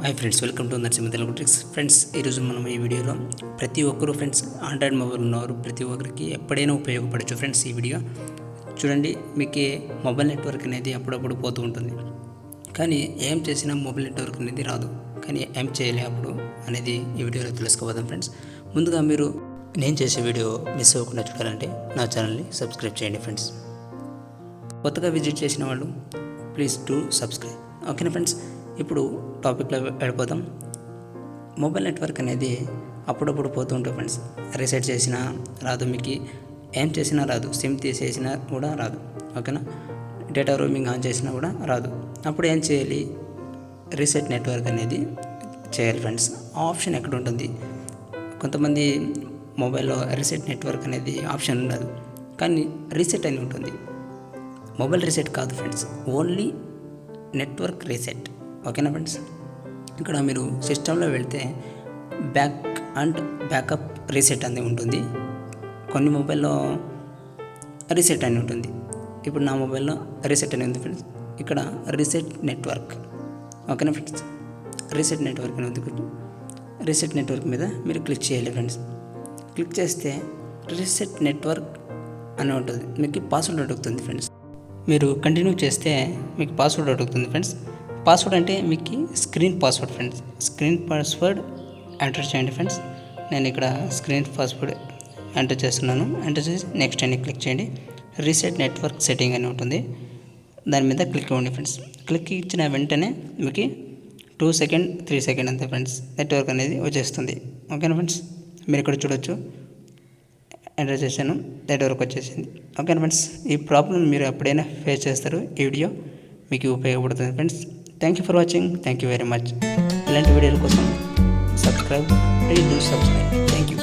Hi friends, welcome to Narasimha Telugu tricks. Friends, ఈరోజు మనం ఈ వీడియోలో ప్రతి ఒక్కరు ఫ్రెండ్స్ ఆండ్రాయిడ్ మొబైల్ ఉన్నవారు ప్రతి ఒక్కరికి ఎప్పుడైనా ఉపయోగపడచ్చు. ఫ్రెండ్స్, ఈ వీడియో చూడండి. మీకు మొబైల్ నెట్వర్క్ అనేది అప్పుడప్పుడు పోతూ ఉంటుంది, కానీ ఏం చేసినా మొబైల్ నెట్వర్క్ అనేది రాదు. కానీ ఏం చేయాలి అప్పుడు అనేది ఈ వీడియోలో తెలుసుకోవద్దాం. ఫ్రెండ్స్, ముందుగా మీరు నేను చేసే వీడియో మిస్ అవ్వకుండా చూడాలంటే నా ఛానల్ని సబ్స్క్రైబ్ చేయండి. ఫ్రెండ్స్, కొత్తగా విజిట్ చేసిన వాళ్ళు ప్లీజ్ టు సబ్స్క్రైబ్. ఓకేనా ఫ్రెండ్స్, ఇప్పుడు టాపిక్లో వెళ్ళిపోతాం. మొబైల్ నెట్వర్క్ అనేది అప్పుడప్పుడు పోతూ ఉంటుంది ఫ్రెండ్స్. రీసెట్ చేసినా రాదు, మీకు ఏం చేసినా రాదు, సిమ్ తీసేసినా కూడా రాదు. ఓకేనా, డేటా రోమింగ్ ఆన్ చేసినా కూడా రాదు. అప్పుడు ఏం చేయాలి? రీసెట్ నెట్వర్క్ అనేది చేయాలి. ఫ్రెండ్స్, ఆప్షన్ ఎక్కడ ఉంటుంది? కొంతమంది మొబైల్లో రీసెట్ నెట్వర్క్ అనేది ఆప్షన్ ఉండదు, కానీ రీసెట్ అని ఉంటుంది. మొబైల్ రీసెట్ కాదు ఫ్రెండ్స్, ఓన్లీ నెట్వర్క్ రీసెట్. ఓకేనా ఫ్రెండ్స్, ఇక్కడ మీరు సిస్టంలో వెళ్తే బ్యాక్ అండ్ బ్యాకప్ రీసెట్ అనేది ఉంటుంది. కొన్ని మొబైల్లో రీసెట్ అని ఉంటుంది. ఇప్పుడు నా మొబైల్లో రీసెట్ అని ఉంది ఫ్రెండ్స్. ఇక్కడ రీసెట్ నెట్వర్క్. ఓకేనా ఫ్రెండ్స్, రీసెట్ నెట్వర్క్ అని ఉంది. రీసెట్ నెట్వర్క్ మీద మీరు క్లిక్ చేయాలి ఫ్రెండ్స్. క్లిక్ చేస్తే రీసెట్ నెట్వర్క్ అని ఉంటుంది. మీకు పాస్వర్డ్ అడుగుతుంది ఫ్రెండ్స్. మీరు కంటిన్యూ చేస్తే మీకు పాస్వర్డ్ అడుగుతుంది ఫ్రెండ్స్. పాస్వర్డ్ అంటే మీకు screen password friends. Screen password enter చేయండి ఫ్రెండ్స్. నేను ఇక్కడ స్క్రీన్ పాస్వర్డ్ ఎంటర్ చేస్తున్నాను. ఎంటర్ చేసి నెక్స్ట్ అని క్లిక్ చేయండి. రీసెట్ నెట్వర్క్ సెట్టింగ్ అని ఉంటుంది, దాని మీద క్లిక్ ఇవ్వండి ఫ్రెండ్స్. క్లిక్ ఇచ్చిన వెంటనే మీకు 2 సెకండ్ 3 సెకండ్ అంతే ఫ్రెండ్స్, నెట్వర్క్ అనేది వచ్చేస్తుంది. ఓకేనా ఫ్రెండ్స్, మీరు ఇక్కడ చూడొచ్చు, ఎంటర్ చేశాను, నెట్వర్క్ వచ్చేసింది. ఓకేనా ఫ్రెండ్స్, ఈ ప్రాబ్లం మీరు ఎప్పుడైనా ఫేస్ చేస్తారు. ఈ వీడియో మీకు ఉపయోగపడుతుంది friends. Thank you for watching. Thank you very much. ఇలాంటి వీడియోల కోసం please do subscribe. Thank you.